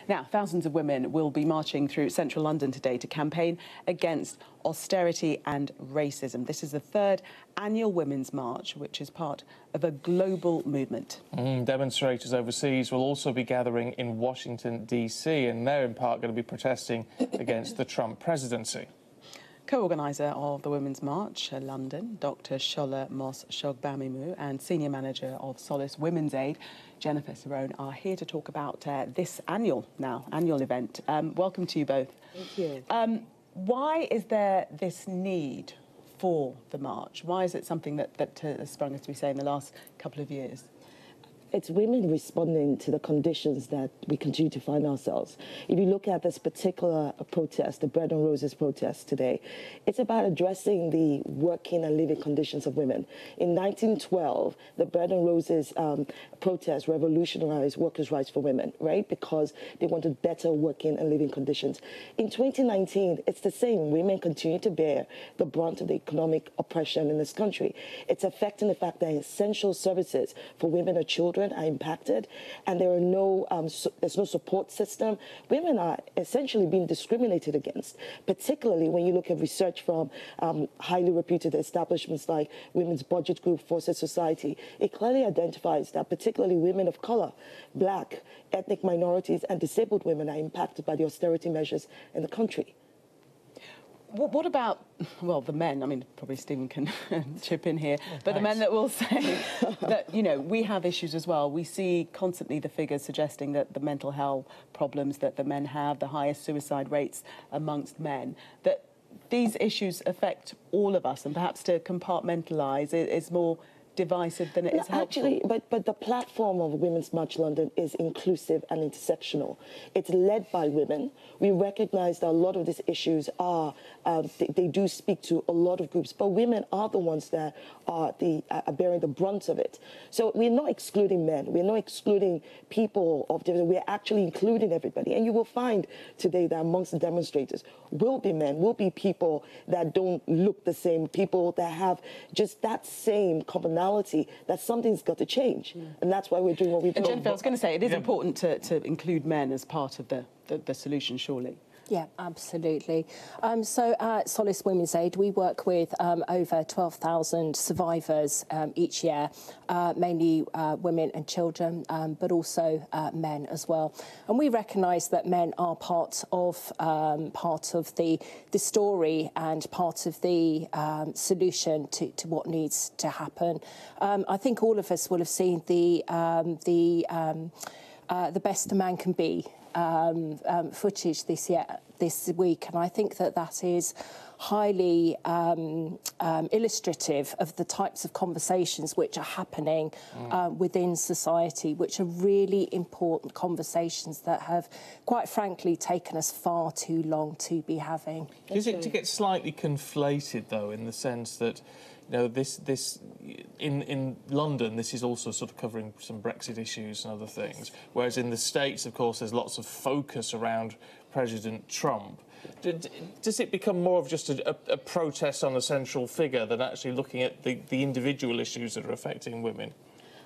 Now, thousands of women will be marching through central London today to campaign against austerity and racism. This is the third annual Women's March, which is part of a global movement. Demonstrators overseas will also be gathering in Washington, D.C., and they're in part going to be protesting against the Trump presidency. Co-organiser of the Women's March, London, Dr. Mos-Shogbamimu, and Senior Manager of Solace Women's Aid, Jennifer Cirone, are here to talk about this annual event. Welcome to you both. Thank you. Why is there this need for the march? Why is it something that has sprung, as we say, in the last couple of years? It's women responding to the conditions that we continue to find ourselves. If you look at this particular protest, the Bread and Roses protest today, it's about addressing the working and living conditions of women. In 1912, the Bread and Roses protest revolutionized workers' rights for women, right? Because they wanted better working and living conditions. In 2019, it's the same. Women continue to bear the brunt of the economic oppression in this country. It's affecting the fact that essential services for women and children are impacted, and there are there's no support system. Women are essentially being discriminated against, particularly when you look at research from highly reputed establishments like Women's Budget Group, Forces Society. It clearly identifies that particularly women of color, black, ethnic minorities, and disabled women are impacted by the austerity measures in the country. What about, well, the men? I mean, probably Stephen can chip in here, but the men that will say that, you know, we have issues as well. We see constantly the figures suggesting that the mental health problems that the men have, the highest suicide rates amongst men, that these issues affect all of us, and perhaps to compartmentalise is more divisive than it is helpful. Actually, but the platform of Women's March London is inclusive and intersectional. It's led by women. We recognise that a lot of these issues are, they do speak to a lot of groups, but women are the ones that are bearing the brunt of it. So we're not excluding men. We're not excluding people of different. We're actually including everybody. And you will find today that amongst the demonstrators will be men, will be people that don't look the same, people that have just that same commonality, that something's got to change. And that's why we're doing what we're doing. And Jennifer, I was going to say, it is important to include men as part of the solution, surely. Yeah, absolutely. So at Solace Women's Aid, we work with over 12,000 survivors each year, mainly women and children, but also men as well. And we recognise that men are part of the story and part of the solution to what needs to happen. I think all of us will have seen the Best a Man Can Be footage this week, and I think that is highly illustrative of the types of conversations which are happening within society, which are really important conversations that have, quite frankly, taken us far too long to be having. Does it get slightly conflated, though, in the sense that, you know, in London, this is also sort of covering some Brexit issues and other things, whereas in the States, of course, there's lots of focus around President Trump. Does it become more of just a protest on a central figure than actually looking at the individual issues that are affecting women?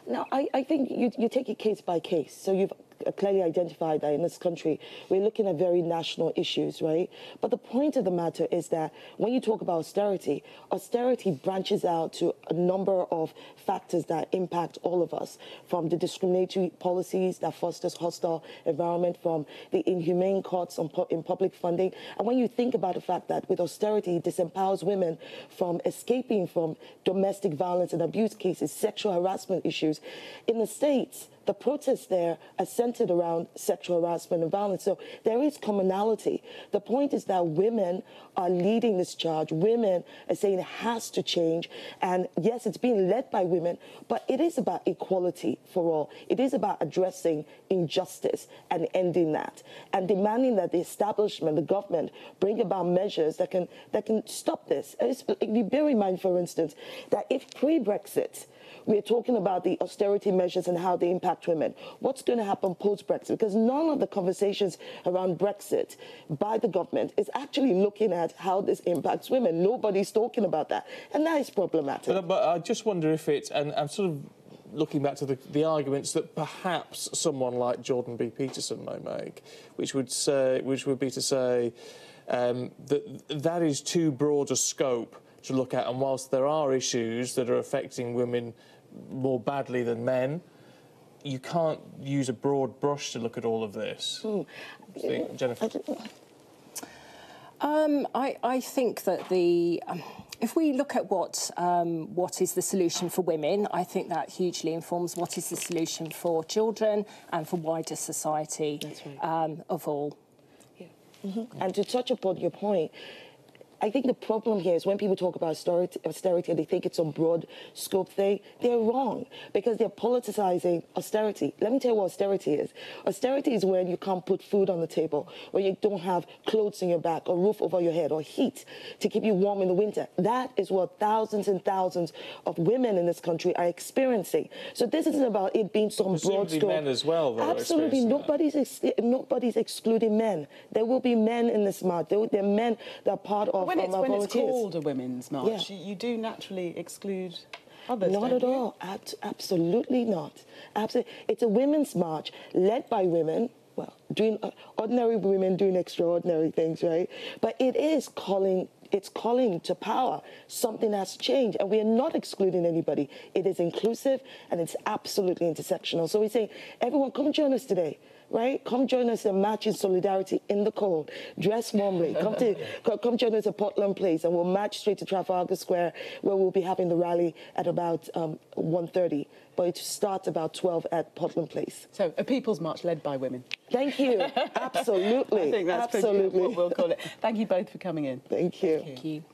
No, I think you take it case by case. So you've clearly identified that in this country, we're looking at very national issues, right? But the point of the matter is that when you talk about austerity, austerity branches out to a number of factors that impact all of us, from the discriminatory policies that fosters hostile environment, from the inhumane cuts in public funding. And when you think about the fact that with austerity, it disempowers women from escaping from domestic violence and abuse cases, sexual harassment issues. In the States, the protests there are centered around sexual harassment and violence. So there is commonality. The point is that women are leading this charge. Women are saying it has to change. And yes, it's being led by women, but it is about equality for all. It is about addressing injustice and ending that, and demanding that the establishment, the government, bring about measures that can stop this. You bear in mind, for instance, that if pre-Brexit, we're talking about the austerity measures and how they impact women. What's going to happen post-Brexit? Because none of the conversations around Brexit by the government is actually looking at how this impacts women. Nobody's talking about that. And that is problematic. But I just wonder if it's, and I'm sort of looking back to the arguments that perhaps someone like Jordan B. Peterson may make, which would be to say that is too broad a scope to look at, and whilst there are issues that are affecting women more badly than men, you can't use a broad brush to look at all of this. Jennifer? I think that if we look at what is the solution for women, I think that hugely informs what is the solution for children and for wider society. That's right. Of all. Yeah. And to touch upon your point, I think the problem here is when people talk about austerity and they think it's a broad scope thing, they're wrong because they're politicizing austerity. Let me tell you what austerity is. Austerity is when you can't put food on the table, or you don't have clothes on your back, or roof over your head, or heat to keep you warm in the winter. That is what thousands and thousands of women in this country are experiencing. So this isn't about it being some broad scope. Men as well, though. Absolutely, nobody's excluding men. There will be men in this march. There are men that are part of. When it's called a women's march, you do naturally exclude others. Not at all. Absolutely not. Absolutely. It's a women's march led by women. Well, doing ordinary women doing extraordinary things, right? But it is calling. It's calling to power. Something has changed, and we are not excluding anybody. It is inclusive, and it's absolutely intersectional. So we say, everyone, come join us today. Right? Come join us in march in solidarity in the cold. Dress warmly. Come join us at Portland Place, and we'll march straight to Trafalgar Square, where we'll be having the rally at about 1:30. But it starts about 12 at Portland Place. So a people's march led by women. Thank you. Absolutely. I think that's absolutely what we'll call it. Thank you both for coming in. Thank you. Thank you.